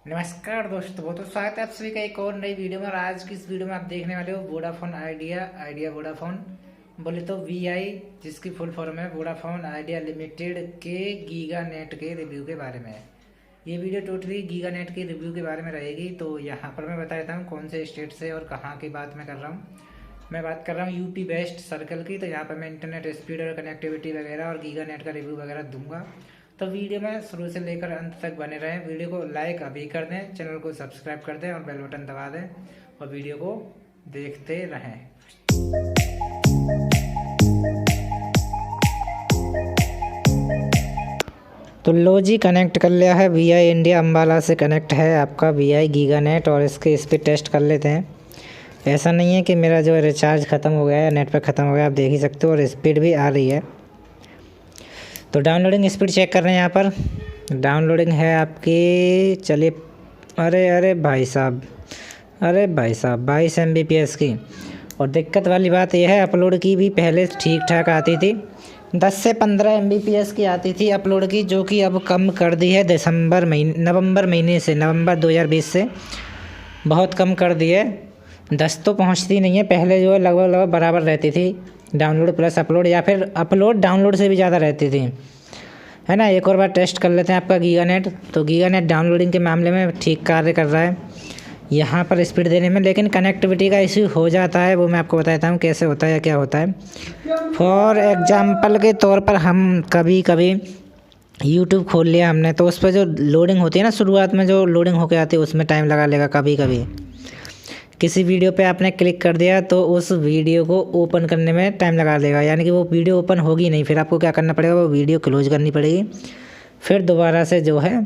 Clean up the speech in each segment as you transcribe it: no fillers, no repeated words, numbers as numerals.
नमस्कार दोस्तों, तो स्वागत है आप सभी का एक और नई वीडियो में। और आज की इस वीडियो में आप देखने वाले हो वोडाफोन आइडिया वोडाफोन बोले तो वीआई, जिसकी फुल फॉर्म है वोडाफोन आइडिया लिमिटेड के गीगा नेट के रिव्यू के बारे में है। ये वीडियो टोटली गीगा नेट के रिव्यू के बारे में रहेगी। तो यहाँ पर मैं बता देता हूँ कौन से स्टेट से और कहाँ की बात मैं कर रहा हूँ। मैं बात कर रहा हूँ यूपी वेस्ट सर्कल की। तो यहाँ पर मैं इंटरनेट स्पीड और कनेक्टिविटी वगैरह और गीगा नेट का रिव्यू वगैरह दूंगा। तो वीडियो में शुरू से लेकर अंत तक बने रहें। वीडियो को लाइक अभी कर दें, चैनल को सब्सक्राइब कर दें और बेल बटन दबा दें और वीडियो को देखते रहें। तो लो जी, कनेक्ट कर लिया है। वीआई इंडिया अम्बाला से कनेक्ट है आपका वीआई गीगा नेट। और इसके स्पीड टेस्ट कर लेते हैं। ऐसा नहीं है कि मेरा जो रिचार्ज ख़त्म हो गया है, नेट पे ख़त्म हो गया, आप देख ही सकते हो। और स्पीड भी आ रही है। तो डाउनलोडिंग स्पीड चेक कर रहे हैं। यहाँ पर डाउनलोडिंग है आपकी, चलिए, अरे भाई साहब 22 Mbps की। और दिक्कत वाली बात यह है, अपलोड की भी पहले ठीक ठाक आती थी, 10 से 15 Mbps की आती थी अपलोड की, जो कि अब कम कर दी है नवंबर महीने से, नवंबर 2020 से बहुत कम कर दी है। 10 तो पहुँचती नहीं है, पहले जो है लगभग बराबर रहती थी, डाउनलोड प्लस अपलोड, या फिर अपलोड डाउनलोड से भी ज़्यादा रहती थी, है ना। एक और बार टेस्ट कर लेते हैं आपका गीगा नेट। तो गीगा नेट डाउनलोडिंग के मामले में ठीक कार्य कर रहा है यहाँ पर स्पीड देने में, लेकिन कनेक्टिविटी का इश्यू हो जाता है। वो मैं आपको बताता हूँ कैसे होता है या क्या होता है। फॉर एग्जांपल के तौर पर हम कभी कभी यूट्यूब खोल लिया हमने, तो उस पर जो लोडिंग होती है ना, शुरुआत में जो लोडिंग होकर आती है उसमें टाइम लगा लेगा। कभी कभी किसी वीडियो पे आपने क्लिक कर दिया तो उस वीडियो को ओपन करने में टाइम लगा देगा, यानी कि वो वीडियो ओपन होगी नहीं। फिर आपको क्या करना पड़ेगा, वो वीडियो क्लोज करनी पड़ेगी, फिर दोबारा से जो है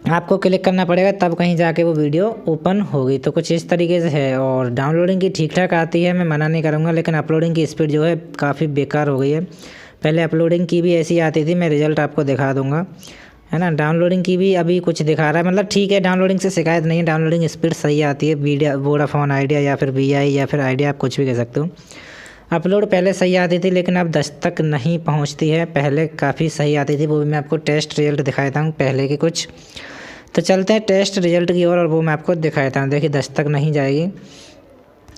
आपको क्लिक करना पड़ेगा, तब कहीं जाके वो वीडियो ओपन होगी। तो कुछ इस तरीके से है। और डाउनलोडिंग की ठीक ठाक आती है, मैं मना नहीं करूँगा, लेकिन अपलोडिंग की स्पीड जो है काफ़ी बेकार हो गई है। पहले अपलोडिंग की भी ऐसी आती थी, मैं रिज़ल्ट आपको दिखा दूँगा, है ना। डाउनलोडिंग की भी अभी कुछ दिखा रहा है, मतलब ठीक है, डाउनलोडिंग से शिकायत नहीं है, डाउनलोडिंग स्पीड सही आती है। वोडाफोन आइडिया या फिर वीआई या फिर आइडिया, आप कुछ भी कह सकते हो। अपलोड पहले सही आती थी, लेकिन अब 10 तक नहीं पहुंचती है। पहले काफ़ी सही आती थी, वो भी मैं आपको टेस्ट रिजल्ट दिखाता हूँ पहले के कुछ। तो चलते हैं टेस्ट रिजल्ट की ओर, और वो मैं आपको दिखाता हूँ। देखिए 10 तक नहीं जाएगी,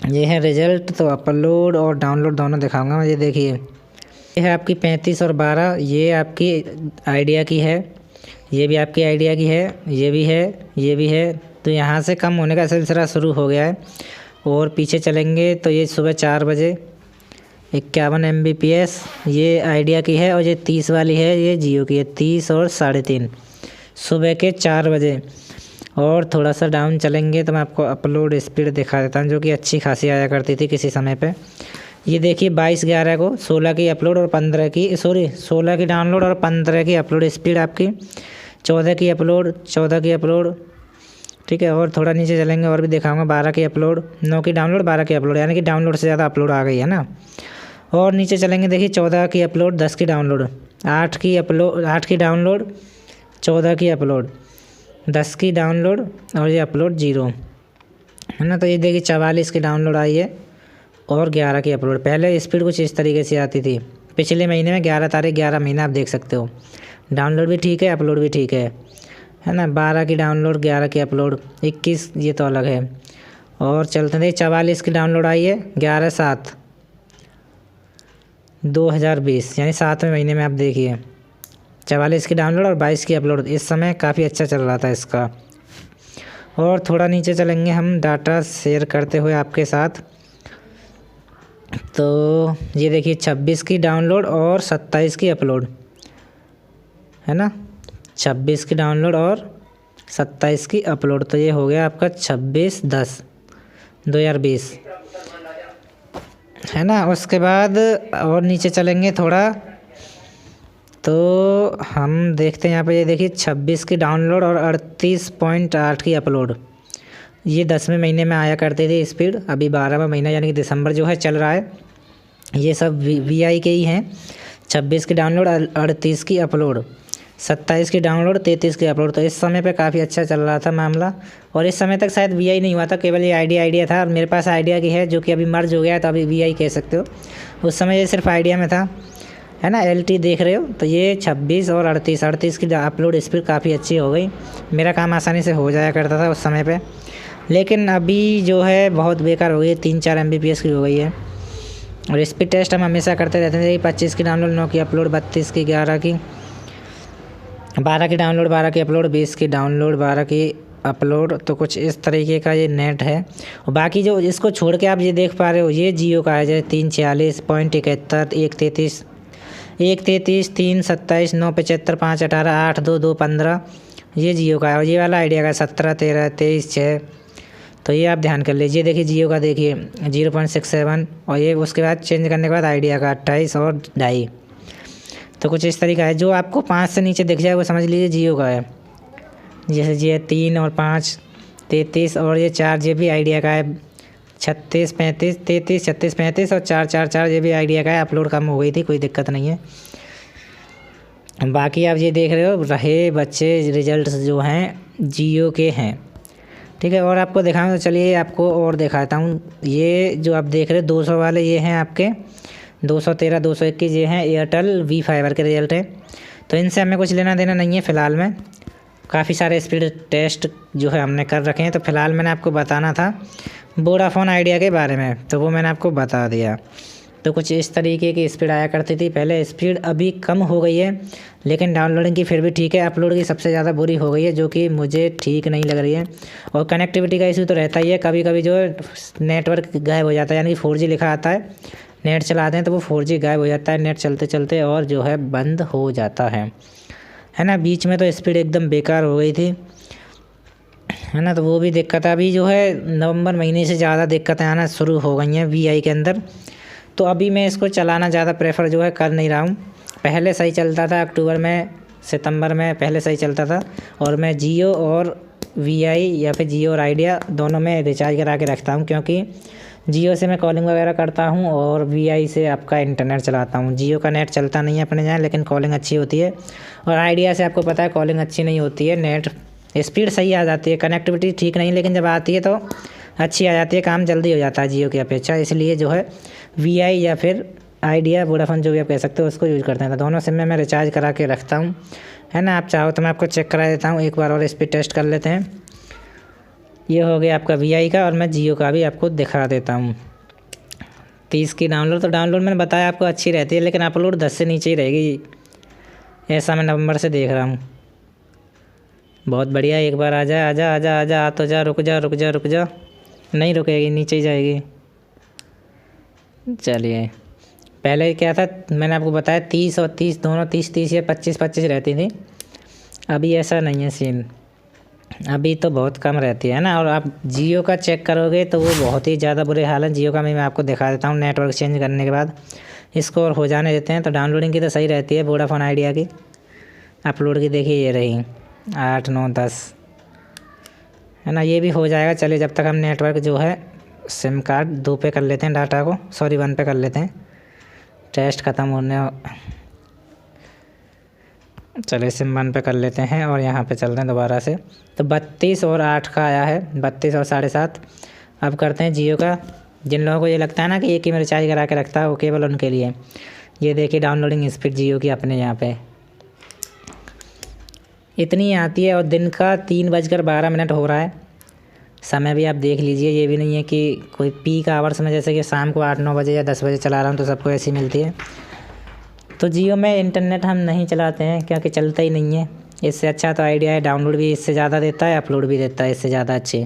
ये है रिजल्ट। तो अपलोड और डाउनलोड दोनों दिखाऊँगा मैं। ये देखिए, ये है आपकी 35 और 12, ये आपकी आइडिया की है, ये भी आपकी आइडिया की है, ये भी है, ये भी है। तो यहाँ से कम होने का सिलसिला शुरू हो गया है। और पीछे चलेंगे तो ये सुबह 4 बजे 51 Mbps ये आइडिया की है, और ये 30 वाली है, ये जियो की है, 30 और 3.5 सुबह के 4 बजे। और थोड़ा सा डाउन चलेंगे तो मैं आपको अपलोड स्पीड दिखा देता हूँ, जो कि अच्छी खासी आया करती थी किसी समय पे। ये देखिए 22/11 को 16 की अपलोड और 16 की डाउनलोड और 15 की अपलोड स्पीड आपकी, 14 की अपलोड, ठीक है। और थोड़ा नीचे चलेंगे और भी दिखाऊंगा, 12 की अपलोड, 9 की डाउनलोड, 12 की अपलोड, यानी कि डाउनलोड से ज़्यादा अपलोड आ गई है ना। और नीचे चलेंगे, देखिए 14 की अपलोड, 10 की डाउनलोड, 8 की डाउनलोड, 14 की अपलोड, 10 की डाउनलोड, और ये अपलोड 0, है ना। तो ये देखिए 44 की डाउनलोड आई है और 11 की अपलोड। पहले स्पीड कुछ इस तरीके से आती थी, पिछले महीने में 11 तारीख 11 महीना, आप देख सकते हो। डाउनलोड भी ठीक है, अपलोड भी ठीक है ना। 12 की डाउनलोड, 11 की अपलोड, 21 ये तो अलग है। और चलते हैं, 44 की डाउनलोड आई है 11/7/2020, यानी 7वें महीने में। आप देखिए 44 की डाउनलोड और 22 की अपलोड। इस समय काफ़ी अच्छा चल रहा था इसका। और थोड़ा नीचे चलेंगे हम, डाटा शेयर करते हुए आपके साथ। तो ये देखिए 26 की डाउनलोड और 27 की अपलोड, है ना। 26 की डाउनलोड और 27 की अपलोड। तो ये हो गया आपका 26/10/2020, है ना। उसके बाद और नीचे चलेंगे थोड़ा, तो हम देखते हैं यहाँ पे, ये देखिए 26 की डाउनलोड और 38.8 की अपलोड। ये 10वें महीने में आया करते थे स्पीड। अभी 12वां महीना यानी कि दिसंबर जो है चल रहा है। ये सब वीआई के ही हैं। 26 की डाउनलोड, 38 की अपलोड, 27 की डाउनलोड, 33 की अपलोड। तो इस समय पे काफ़ी अच्छा चल रहा था मामला। और इस समय तक शायद वीआई नहीं हुआ था, केवल ये आइडिया था। और मेरे पास आइडिया की है, जो कि अभी मर्ज हो गया है, तो अभी वीआई कह सकते हो। उस समय ये सिर्फ आइडिया में था, है ना। LT देख रहे हो तो ये 26 और 38 की अपलोड स्पीड काफ़ी अच्छी हो गई। मेरा काम आसानी से हो जाया करता था उस समय पे, लेकिन अभी जो है बहुत बेकार हो गई है, 3-4 MBPS की हो गई है। और स्पीड टेस्ट हम हमेशा करते रहते थे। 25 की डाउनलोड, 9 की अपलोड, 32 की, 11 की, 12 की डाउनलोड, 12 की अपलोड, 20 की डाउनलोड, 12 की अपलोड। तो कुछ इस तरीके का ये नेट है। और बाकी जो इसको छोड़ के आप ये देख पा रहे हो, ये जियो का है, जैसे 346.71, 133, 133, 327, 975, 518, 82, 215, ये जियो का है। और ये वाला आइडिया का 17, 13, 23, 6। तो ये आप ध्यान कर लीजिए। देखिए जियो का देखिए 0.67, और ये उसके बाद चेंज करने के बाद आइडिया का 28 और 2.5। तो कुछ इस तरीका है। जो आपको 5 से नीचे दिख जाए वो समझ लीजिए जियो का है। जैसे ये 3 और 5, 33, और ये 4 GB आइडिया का है। 36, 35, 33, 36, 35 और 4 ये भी आइडिया का है। अपलोड कम हो गई थी, कोई दिक्कत नहीं है। बाकी आप ये देख रहे हो, रहे बच्चे रिजल्ट्स जो हैं जियो के हैं, ठीक है। और आपको दिखाऊँ तो चलिए आपको और दिखाता हूँ। ये जो आप देख रहे हो 200 वाले, ये हैं आपके 213, 221, ये हैं एयरटेल वी फाइबर के रिजल्ट हैं। तो इनसे हमें कुछ लेना देना नहीं है फ़िलहाल में। काफ़ी सारे स्पीड टेस्ट जो है हमने कर रखे हैं। तो फ़िलहाल मैंने आपको बताना था वोडाफोन आइडिया के बारे में, तो वो मैंने आपको बता दिया। तो कुछ इस तरीके की स्पीड आया करती थी पहले। स्पीड अभी कम हो गई है, लेकिन डाउनलोडिंग की फिर भी ठीक है। अपलोड की सबसे ज़्यादा बुरी हो गई है, जो कि मुझे ठीक नहीं लग रही है। और कनेक्टिविटी का इशू तो रहता ही है। कभी कभी जो नेटवर्क गायब हो जाता है, यानी कि 4G लिखा आता है, नेट चलाते हैं तो वो 4G गायब हो जाता है नेट चलते चलते, और जो है बंद हो जाता है ना। बीच में तो स्पीड एकदम बेकार हो गई थी, है ना। तो वो भी दिक्कत अभी जो है नवंबर महीने से ज़्यादा दिक्कतें आना शुरू हो गई हैं VI के अंदर। तो अभी मैं इसको चलाना ज़्यादा प्रेफर जो है कर नहीं रहा हूँ। पहले सही चलता था, अक्टूबर में, सितंबर में पहले सही चलता था। और मैं जियो और VI या फिर जियो और आइडिया दोनों में रिचार्ज करा के रखता हूँ, क्योंकि जियो से मैं कॉलिंग वगैरह करता हूँ और VI से आपका इंटरनेट चलाता हूँ। जियो का नेट चलता नहीं है अपने यहाँ, लेकिन कॉलिंग अच्छी होती है। और आइडिया से आपको पता है कॉलिंग अच्छी नहीं होती है, नेट स्पीड सही आ जाती है, कनेक्टिविटी ठीक नहीं, लेकिन जब आती है तो अच्छी आ जाती है, काम जल्दी हो जाता है जियो की अपेक्षा। इसलिए जो है VI या फिर आइडिया, वोडाफोन, जो भी आप कह सकते हो, उसको यूज़ करते हैं। तो दोनों सिम में मैं रिचार्ज करा के रखता हूँ, है ना। आप चाहो तो मैं आपको चेक करा देता हूँ, एक बार और स्पीड टेस्ट कर लेते हैं। ये हो गया आपका VI का, और मैं जियो का भी आपको दिखा देता हूँ। 30 की डाउनलोड, तो डाउनलोड मैंने बताया आपको अच्छी रहती है, लेकिन अपलोड 10 से नीचे ही रहेगी, ऐसा मैं नवंबर से देख रहा हूँ। बहुत बढ़िया, एक बार आ जा, आजा आजा आजा, आ तो जा, रुक जा रुक जा रुक जा, नहीं रुकेगी, नीचे ही जाएगी। चलिए, पहले क्या था मैंने आपको बताया 30 और 30 दोनों, 30 या 25 रहती थी। अभी ऐसा नहीं है सीन, अभी तो बहुत कम रहती है ना। और आप जियो का चेक करोगे तो वो बहुत ही ज़्यादा बुरे हाल है। जियो का मैं आपको दिखा देता हूँ नेटवर्क चेंज करने के बाद। इसको और हो जाने देते हैं। तो डाउनलोडिंग की तो सही रहती है वोडाफोन आइडिया की। अपलोड की देखिए ये रही 8, 9, 10, है ना। ये भी हो जाएगा। चलिए, जब तक हम नेटवर्क जो है सिम कार्ड 2 पे कर लेते हैं, डाटा को, सॉरी 1 पे कर लेते हैं, टेस्ट ख़त्म होने। चलिए सिम 1 पे कर लेते हैं और यहाँ पे चलते हैं दोबारा से। तो 32 और 8 का आया है, 32 और 7.5। अब करते हैं जियो का। जिन लोगों को ये लगता है ना कि एक ही में रिचार्ज करा के रखता है, वो केवल उनके लिए। ये देखिए डाउनलोडिंग स्पीड जियो की अपने यहाँ पे इतनी आती है। और दिन का 3:12 हो रहा है। समय भी आप देख लीजिए, ये भी नहीं है कि कोई पीक आवर्स में, जैसे कि शाम को 8-9 बजे या 10 बजे चला रहा हूँ तो सबको ऐसी मिलती है। तो जियो में इंटरनेट हम नहीं चलाते हैं, क्योंकि चलता ही नहीं है। इससे अच्छा तो आइडिया है, डाउनलोड भी इससे ज़्यादा देता है, अपलोड भी देता है इससे ज़्यादा अच्छे,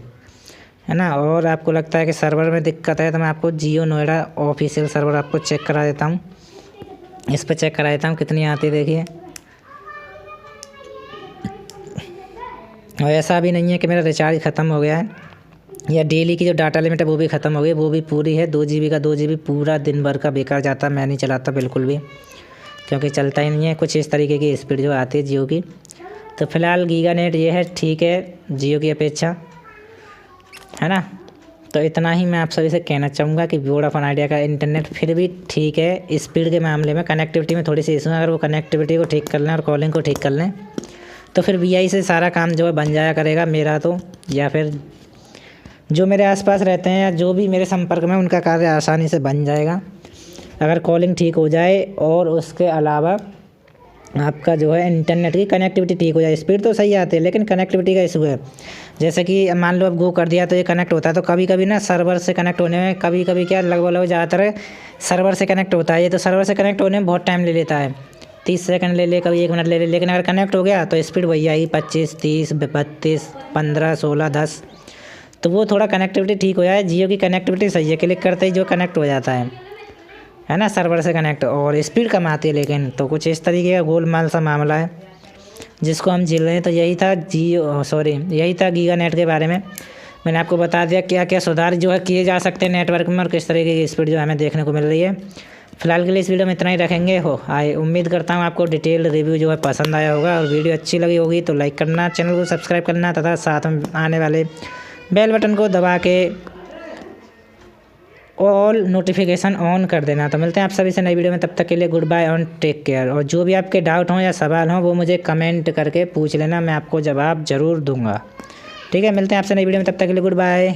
है ना। और आपको लगता है कि सर्वर में दिक्कत है, तो मैं आपको जियो नोएडा ऑफिशियल सर्वर आपको चेक करा देता हूँ। इस पर चेक करा देता हूँ कितनी आती है, देखिए। और ऐसा भी नहीं है कि मेरा रिचार्ज ख़त्म हो गया है, या डेली की जो डाटा लिमिट है वो भी ख़त्म हो गई, वो भी पूरी है। 2 GB का 2 GB पूरा दिन भर का बेकार जाता, मैं नहीं चलाता बिल्कुल भी, क्योंकि चलता ही नहीं है। कुछ इस तरीके की स्पीड जो आती है जियो की। तो फ़िलहाल गीगा नेट ये है, ठीक है जियो की अपेक्षा, है ना। तो इतना ही मैं आप सभी से कहना चाहूँगा कि वोडाफोन आइडिया का इंटरनेट फिर भी ठीक है। स्पीड के मामले में कनेक्टिविटी में थोड़ी सी इशू है। अगर वो कनेक्टिविटी को ठीक कर लें और कॉलिंग को ठीक कर लें, तो फिर VI से सारा काम जो है बन जाया करेगा मेरा तो, या फिर जो मेरे आसपास रहते हैं या जो भी मेरे संपर्क में, उनका कार्य आसानी से बन जाएगा। अगर कॉलिंग ठीक हो जाए और उसके अलावा आपका जो है इंटरनेट की कनेक्टिविटी ठीक हो जाए। स्पीड तो सही आती है लेकिन कनेक्टिविटी का इशू है। जैसे कि मान लो अब गो कर दिया तो ये कनेक्ट होता है, तो कभी कभी ना सर्वर से कनेक्ट होने में कभी कभी क्या लगभग ज़्यादातर सर्वर से कनेक्ट होता है ये, तो सर्वर से कनेक्ट होने में बहुत टाइम ले लेता है, 30 सेकंड ले ले, कभी 1 मिनट ले ले। लेकिन अगर कनेक्ट हो गया तो स्पीड वही आई 25, 30, 32, 15, 16, 10। तो वो थोड़ा कनेक्टिविटी ठीक हो जाए। जियो की कनेक्टिविटी सही है, क्लिक करते ही जो कनेक्ट हो जाता है ना, सर्वर से कनेक्ट, और स्पीड कम आती है। लेकिन तो कुछ इस तरीके का गोलमाल सा मामला है जिसको हम झेल रहे हैं। तो यही था यही था गीगा नेट के बारे में। मैंने आपको बता दिया क्या क्या सुधार जो है किए जा सकते हैं नेटवर्क में और किस तरीके की स्पीड जो हमें देखने को मिल रही है। फिलहाल के लिए इस वीडियो में इतना ही रखेंगे। उम्मीद करता हूँ आपको डिटेल रिव्यू जो है पसंद आया होगा, और वीडियो अच्छी लगी होगी तो लाइक करना, चैनल को सब्सक्राइब करना तथा साथ में आने वाले बेल बटन को दबा के ऑल नोटिफिकेशन ऑन कर देना। तो मिलते हैं आप सभी से नई वीडियो में, तब तक के लिए गुड बाय और टेक केयर। और जो भी आपके डाउट हों या सवाल हों वो मुझे कमेंट करके पूछ लेना, मैं आपको जवाब ज़रूर दूंगा। ठीक है, मिलते हैं आपसे नई वीडियो में, तब तक के लिए गुड बाय।